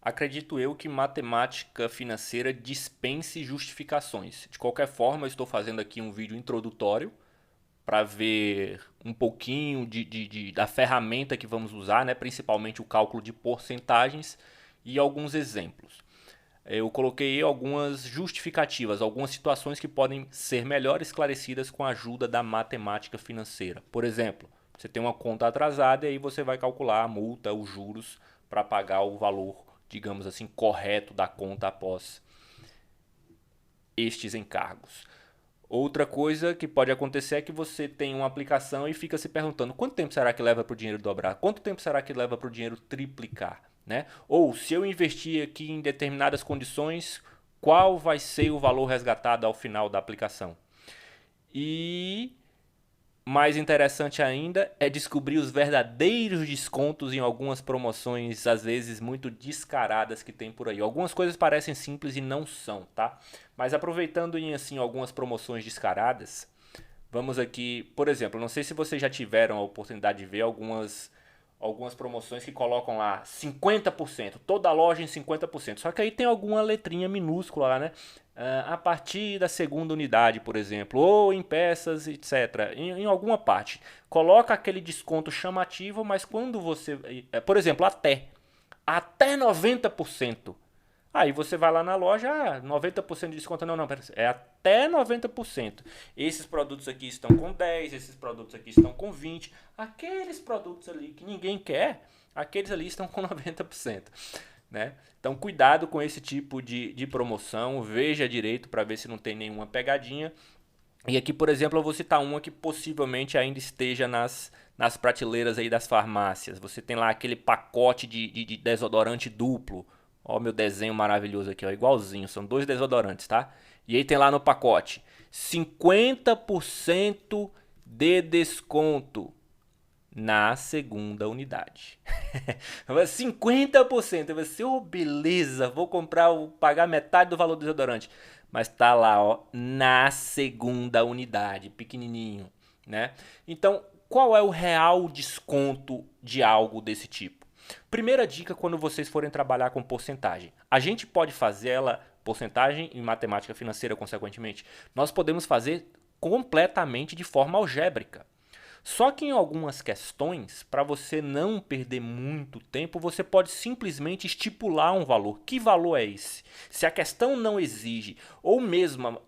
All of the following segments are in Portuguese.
Acredito eu que matemática financeira dispense justificações. De qualquer forma, eu estou fazendo aqui um vídeo introdutório para ver um pouquinho da ferramenta que vamos usar, né? Principalmente o cálculo de porcentagens e alguns exemplos. Eu coloquei algumas justificativas, algumas situações que podem ser melhor esclarecidas com a ajuda da matemática financeira. Por exemplo, você tem uma conta atrasada e aí você vai calcular a multa, os juros para pagar o valor, digamos assim, correto da conta após estes encargos. Outra coisa que pode acontecer é que você tem uma aplicação e fica se perguntando quanto tempo será que leva para o dinheiro dobrar? Quanto tempo será que leva para o dinheiro triplicar? Né? Ou se eu investir aqui em determinadas condições, qual vai ser o valor resgatado ao final da aplicação? E mais interessante ainda é descobrir os verdadeiros descontos em algumas promoções, às vezes muito descaradas que tem por aí. Algumas coisas parecem simples e não são, tá? Mas aproveitando em assim algumas promoções descaradas, vamos aqui, por exemplo, não sei se vocês já tiveram a oportunidade de ver algumas promoções que colocam lá 50%, toda loja em 50%. Só que aí tem alguma letrinha minúscula lá, né? A partir da segunda unidade, por exemplo, ou em peças, etc. Em alguma parte. Coloca aquele desconto chamativo, mas quando você. Por exemplo, até 90%. Aí você vai lá na loja, 90% de desconto. Não, não, pera, é até 90%. Esses produtos aqui estão com 10, esses produtos aqui estão com 20. Aqueles produtos ali que ninguém quer, aqueles ali estão com 90%. Né? Então cuidado com esse tipo de promoção, veja direito para ver se não tem nenhuma pegadinha. E aqui, por exemplo, eu vou citar uma que possivelmente ainda esteja nas prateleiras aí das farmácias. Você tem lá aquele pacote de desodorante duplo. Ó, meu desenho maravilhoso aqui, ó, igualzinho. São dois desodorantes, tá? E aí tem lá no pacote 50% de desconto na segunda unidade. 50%. Você, oh, beleza, vou pagar metade do valor do desodorante. Mas tá lá, ó, na segunda unidade, pequenininho, né? Então, qual é o real desconto de algo desse tipo? Primeira dica quando vocês forem trabalhar com porcentagem. A gente pode fazer ela, porcentagem em matemática financeira, consequentemente, nós podemos fazer completamente de forma algébrica. Só que em algumas questões, para você não perder muito tempo, você pode simplesmente estipular um valor. Que valor é esse? Se a questão não exige, ou mesmo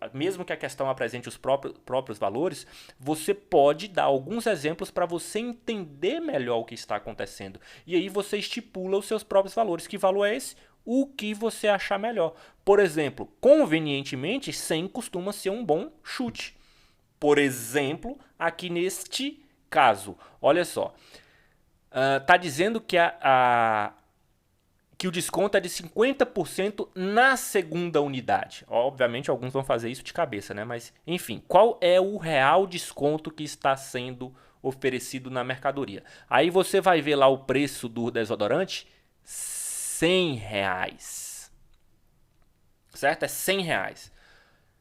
que a questão apresente os próprios valores, você pode dar alguns exemplos para você entender melhor o que está acontecendo. E aí você estipula os seus próprios valores. Que valor é esse? O que você achar melhor. Por exemplo, convenientemente, 100 costuma ser um bom chute. Por exemplo, aqui neste caso, olha só, tá dizendo que o desconto é de 50% na segunda unidade. Obviamente, alguns vão fazer isso de cabeça, né? Mas, enfim, qual é o real desconto que está sendo oferecido na mercadoria? Aí você vai ver lá o preço do desodorante, R$ 100. Certo? É R$ 100.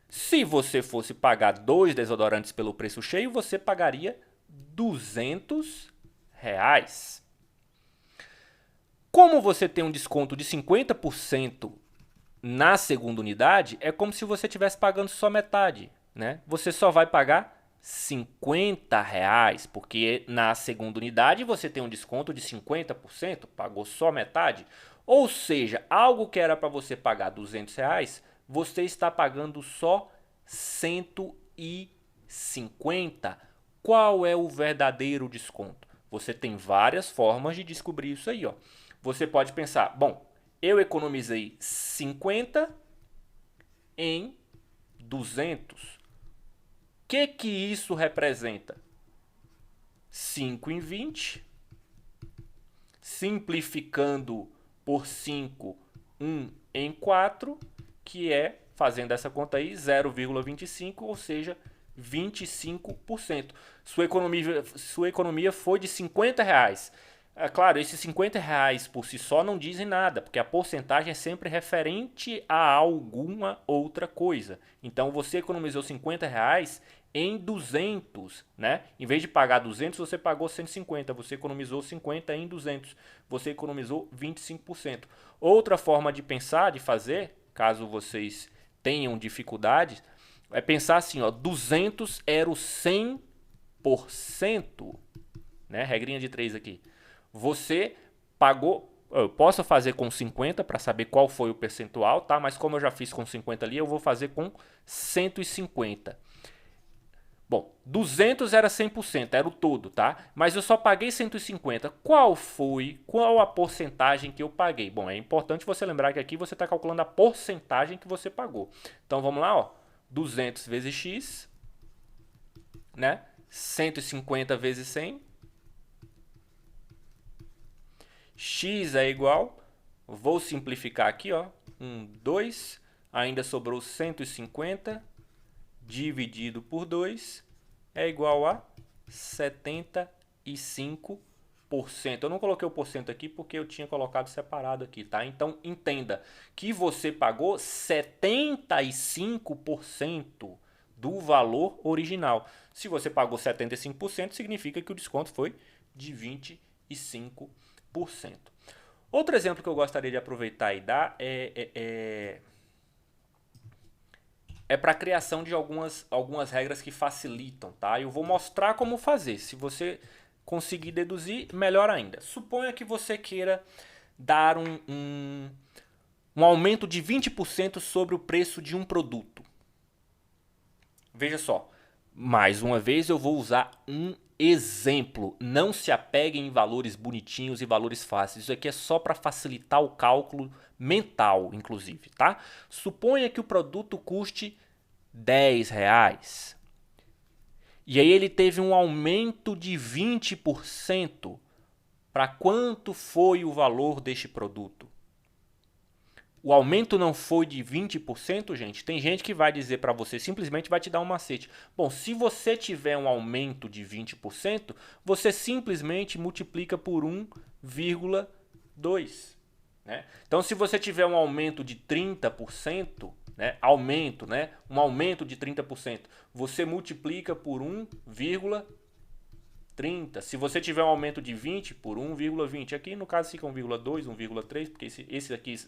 Se você fosse pagar 2 desodorantes pelo preço cheio, você pagaria R$ 200. Como você tem um desconto de 50% na segunda unidade, é como se você estivesse pagando só metade. Né? Você só vai pagar R$ 50, porque na segunda unidade você tem um desconto de 50%, pagou só metade. Ou seja, algo que era para você pagar R$ 200, você está pagando só 150. Qual é o verdadeiro desconto? Você tem várias formas de descobrir isso aí, ó. Você pode pensar, bom, eu economizei 50 em 200. O que isso representa? 5 em 20. Simplificando por 5, 1 em 4, que é, fazendo essa conta aí, 0,25, ou seja, 25%. Sua economia foi de R$ 50. É claro, esses R$ 50 por si só não dizem nada, porque a porcentagem é sempre referente a alguma outra coisa. Então você economizou R$ 50 em 200, né? Em vez de pagar 200, você pagou 150, você economizou 50 em 200, você economizou 25%. Outra forma de pensar, de fazer, caso vocês tenham dificuldades, é pensar assim, ó, 200 era o 100%, né? Regrinha de 3 aqui. Você pagou, eu posso fazer com 50 para saber qual foi o percentual, tá? Mas como eu já fiz com 50 ali, eu vou fazer com 150. Bom, 200 era 100%, era o todo, tá? Mas eu só paguei 150. Qual a porcentagem que eu paguei? Bom, é importante você lembrar que aqui você está calculando a porcentagem que você pagou. Então vamos lá, ó. 200 vezes x, né? 150 vezes 100. X é igual, vou simplificar aqui, ó. 2, ainda sobrou 150 dividido por 2 é igual a 75%. Eu não coloquei o porcento aqui porque eu tinha colocado separado aqui, tá? Então entenda que você pagou 75% do valor original. Se você pagou 75%, significa que o desconto foi de 25%. Outro exemplo que eu gostaria de aproveitar e dar é para a criação de algumas regras que facilitam, tá? Eu vou mostrar como fazer. Se você conseguir deduzir, melhor ainda. Suponha que você queira dar um aumento de 20% sobre o preço de um produto. Veja só, mais uma vez eu vou usar um exemplo. Não se apeguem em valores bonitinhos e valores fáceis. Isso aqui é só para facilitar o cálculo mental, inclusive, tá? Suponha que o produto custe R$10. E aí ele teve um aumento de 20%. Para quanto foi o valor deste produto? O aumento não foi de 20%, gente. Tem gente que vai dizer para você, simplesmente vai te dar um macete. Bom, se você tiver um aumento de 20%, você simplesmente multiplica por 1,2. Né? Então, se você tiver um aumento de 30%, né? Um aumento de 30%, você multiplica por 1,30. Se você tiver um aumento de 20 por 1,20, aqui no caso fica 1,2, 1,3, porque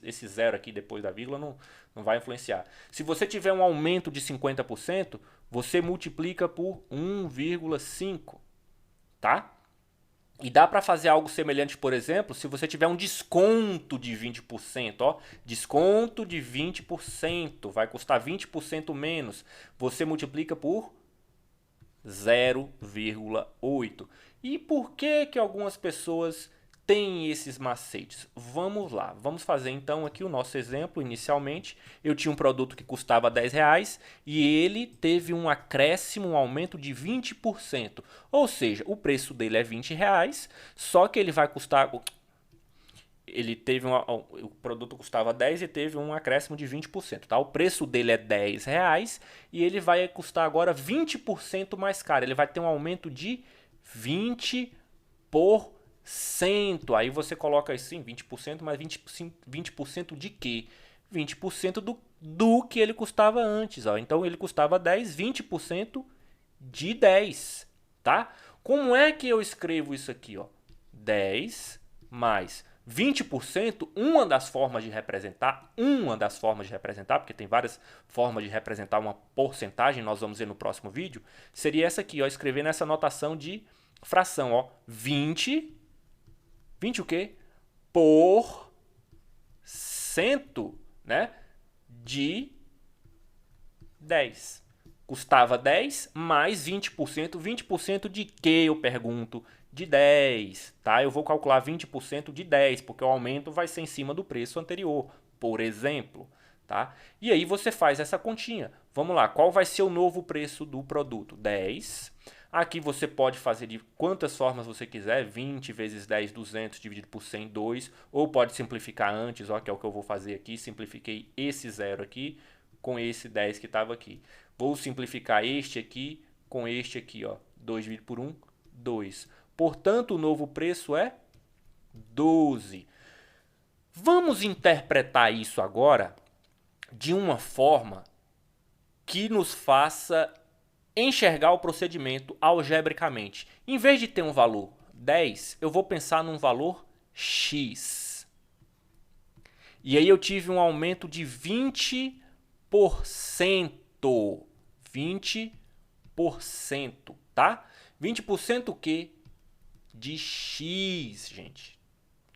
esse zero aqui depois da vírgula não vai influenciar. Se você tiver um aumento de 50%, você multiplica por 1,5, tá? E dá para fazer algo semelhante, por exemplo, se você tiver um desconto de 20%, ó, desconto de 20%, vai custar 20% menos, você multiplica por 0,8. E por que algumas pessoas têm esses macetes? Vamos lá, vamos fazer então aqui o nosso exemplo. Inicialmente, eu tinha um produto que custava R$10 e ele teve um acréscimo, um aumento de 20%. Ou seja, o preço dele é R$20, só que ele vai custar... o produto custava 10 e teve um acréscimo de 20%. Tá? O preço dele é R$10 e ele vai custar agora 20% mais caro. Ele vai ter um aumento de 20%. Aí você coloca assim, 20%, mas 20% de quê? 20% do que ele custava antes. Ó. Então ele custava 10, 20% de 10. Tá? Como é que eu escrevo isso aqui? Ó? 10 mais 20%, uma das formas de representar, porque tem várias formas de representar uma porcentagem, nós vamos ver no próximo vídeo, seria essa aqui, ó, escrever nessa notação de fração, ó, 20 o quê? Por cento, né, de 10. Custava 10 mais 20%. 20% de que, eu pergunto? De 10, tá? Eu vou calcular 20% de 10, porque o aumento vai ser em cima do preço anterior, por exemplo, tá? E aí você faz essa continha. Vamos lá, qual vai ser o novo preço do produto? 10. Aqui você pode fazer de quantas formas você quiser, 20 vezes 10, 200 dividido por 100, 2, ou pode simplificar antes, ó, que é o que eu vou fazer aqui, simplifiquei esse zero aqui com esse 10 que estava aqui. Vou simplificar este aqui com este aqui, ó, 2 dividido por 1, 2. Portanto, o novo preço é 12. Vamos interpretar isso agora de uma forma que nos faça enxergar o procedimento algebricamente. Em vez de ter um valor 10, eu vou pensar num valor x. E aí eu tive um aumento de 20%. 20%, tá? 20% o quê? De x, gente.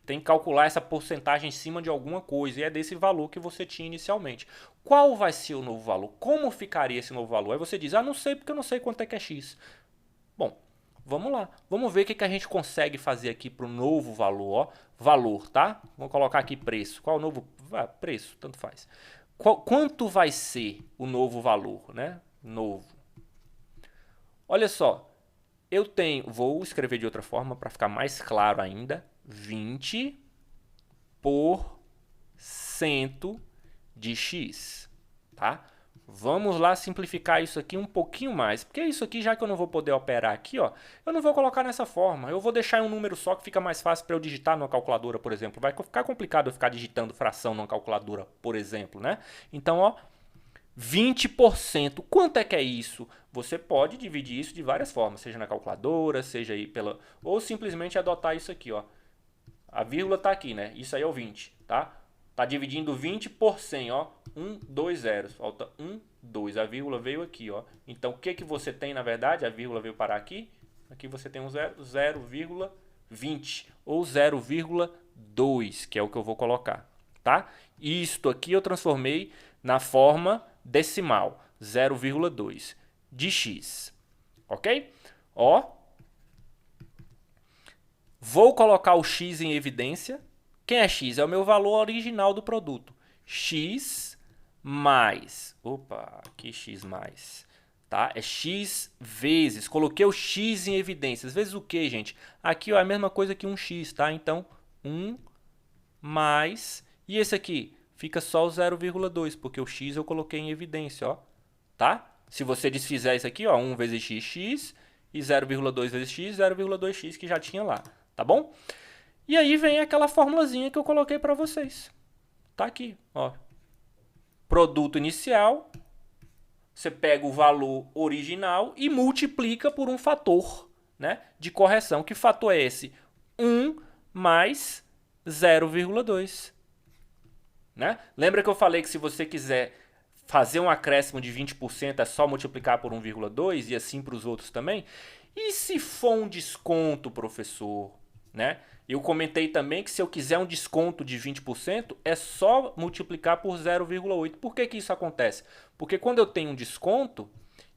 Tem que calcular essa porcentagem em cima de alguma coisa, e é desse valor que você tinha inicialmente. Qual vai ser o novo valor? Como ficaria esse novo valor? Aí você diz, não sei porque eu não sei quanto é que é x. Bom, vamos lá. Vamos ver o que a gente consegue fazer aqui para o novo valor. Ó. Valor, tá? Vou colocar aqui preço. Qual o novo? Preço, tanto faz. Quanto vai ser o novo valor, né? Novo. Olha só, vou escrever de outra forma para ficar mais claro ainda. 20% de x, tá? Vamos lá simplificar isso aqui um pouquinho mais, porque isso aqui, já que eu não vou poder operar aqui, ó, eu não vou colocar nessa forma, eu vou deixar em um número só que fica mais fácil para eu digitar numa calculadora, por exemplo. Vai ficar complicado eu ficar digitando fração numa calculadora, por exemplo, né? Então, ó, 20%, quanto é que é isso? Você pode dividir isso de várias formas, seja na calculadora, seja aí pela... ou simplesmente adotar isso aqui, ó. A vírgula tá aqui, né? Isso aí é o 20, tá? Tá dividindo 20 por 100, ó. 1, 2 zeros. Falta 1, 2. A vírgula veio aqui, ó. Então, o que que você tem, na verdade? A vírgula veio parar aqui. Aqui você tem um 0,20 ou 0,2, que é o que eu vou colocar, tá? Isto aqui eu transformei na forma decimal, 0,2 de x, ok? Ó, vou colocar o x em evidência. Quem é x? É o meu valor original do produto. X mais... Opa, aqui x mais. Tá? É x vezes. Coloquei o x em evidência. Vezes o que, gente? Aqui ó, é a mesma coisa que um x, tá? Então, 1 mais... E esse aqui? Fica só o 0,2, porque o x eu coloquei em evidência, ó. Tá? Se você desfizer isso aqui, ó, 1 vezes x, x, e 0,2 vezes x, 0,2x que já tinha lá, tá bom? E aí vem aquela formulazinha que eu coloquei para vocês. Tá aqui, ó. Produto inicial, você pega o valor original e multiplica por um fator, né, de correção. Que fator é esse? 1 mais 0,2. Né? Lembra que eu falei que se você quiser fazer um acréscimo de 20% é só multiplicar por 1,2 e assim para os outros também? E se for um desconto, professor? Né? Eu comentei também que se eu quiser um desconto de 20%, é só multiplicar por 0,8. Por que que isso acontece? Porque quando eu tenho um desconto,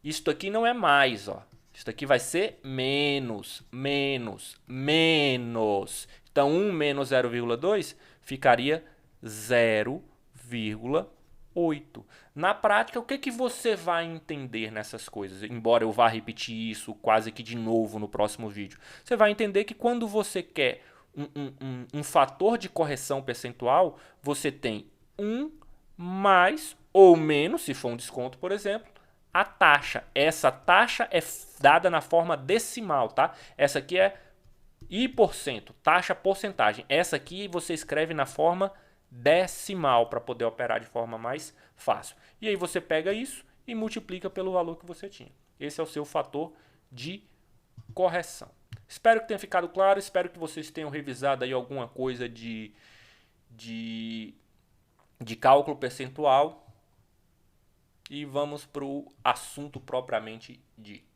isto aqui não é mais, ó. Isto aqui vai ser menos, menos, menos. Então, 1 menos 0,2 ficaria 0,8. Na prática, o que que você vai entender nessas coisas? Embora eu vá repetir isso quase que de novo no próximo vídeo. Você vai entender que quando você quer um fator de correção percentual, você tem 1 mais ou menos, se for um desconto, por exemplo, a taxa. Essa taxa é dada na forma decimal, tá? Essa aqui é I%, taxa porcentagem. Essa aqui você escreve na forma decimal para poder operar de forma mais fácil. E aí você pega isso e multiplica pelo valor que você tinha. Esse é o seu fator de correção. Espero que tenha ficado claro, espero que vocês tenham revisado aí alguma coisa de cálculo percentual. E vamos para o assunto propriamente dito.